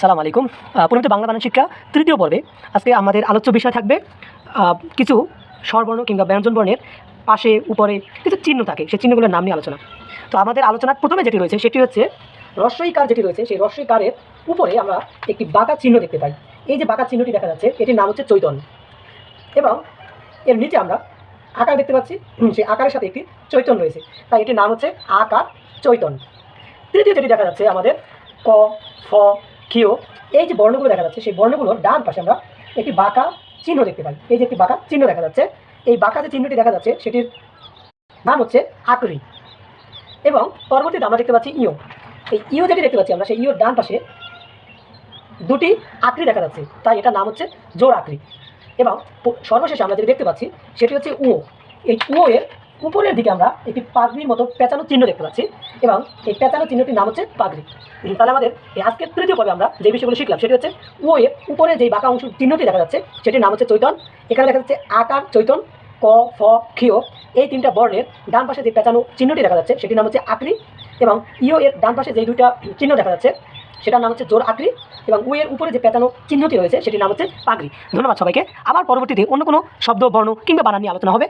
আসসালামু আলাইকুম। পরিমিত বাংলা বানান শিক্ষা তৃতীয় পর্বে আজকে আমাদের আলোচ্য বিষয় থাকবে কিছু স্বরবর্ণ কিংবা ব্যঞ্জন বর্ণের পাশে উপরে কিছু চিহ্ন থাকে, সেই চিহ্নগুলোর নাম নিয়ে আলোচনা। তো আমাদের আলোচনার প্রথমে যেটি রয়েছে সেটি হচ্ছে রস্বইকার যেটি রয়েছে, সেই রস্বইকারের উপরে আমরা একটি বাঁকা চিহ্ন দেখতে পাই। এই যে বাঁকা চিহ্নটি দেখা যাচ্ছে এটির নাম হচ্ছে চৈতন্য, এবং এর নিচে আমরা আকার দেখতে পাচ্ছি, সেই আকারের সাথে একটি চৈতন্য রয়েছে, তাই এটির নাম হচ্ছে আকার চৈতন্য। তৃতীয় যেটি দেখা যাচ্ছে আমাদের ক, ফ, ক্ষিয়, এই যে বর্ণগুলো দেখা যাচ্ছে সেই বর্ণগুলোর ডান পাশে আমরা একটি বাঁকা চিহ্ন দেখতে পাই। এই যে একটি বাঁকা চিহ্ন দেখা যাচ্ছে, এই বাঁকা যে চিহ্নটি দেখা যাচ্ছে সেটির নাম হচ্ছে আকরি। এবং পরবর্তীতে আমরা দেখতে পাচ্ছি ইয়। এই ইয় যেটি দেখতে পাচ্ছি আমরা, সেই ইয়র ডান পাশে দুটি আকরি দেখা যাচ্ছে, তাই এটার নাম হচ্ছে জোড় আকরি। এবং সর্বশেষে আমরা যেটি দেখতে পাচ্ছি সেটি হচ্ছে উ। এই উ এর উপরের দিকে আমরা একটি পাগড়ির মতো পেঁচানো চিহ্ন দেখতে পাচ্ছি, এবং এই পেঁচানো চিহ্নটির নাম হচ্ছে পাগড়ি। তাহলে আমাদের এই আজকের তৃতীয় পর্বে আমরা যে বিষয়গুলো শিখলাম সেটি হচ্ছে উ এর উপরে যেই বাঁকা অংশ চিহ্নটি দেখা যাচ্ছে সেটির নাম হচ্ছে চৈতন্য। এখানে দেখা যাচ্ছে আকার চৈতন্য, ক, ফ, ক্ষিয়, এই তিনটা বর্ণের ডান পাশে যে পেঁচানো চিহ্নটি দেখা যাচ্ছে সেটির নাম হচ্ছে আকরি, এবং ইয় এর ডান পাশে যে দুইটা চিহ্ন দেখা যাচ্ছে সেটার নাম হচ্ছে জোড় আকরি, এবং উ এর উপরে যে পেঁচানো চিহ্নটি রয়েছে সেটির নাম হচ্ছে পাগড়ি। ধন্যবাদ সবাইকে। আবার পরবর্তীতে অন্য কোনো শব্দ, বর্ণ কিংবা বানান নিয়ে আলোচনা হবে।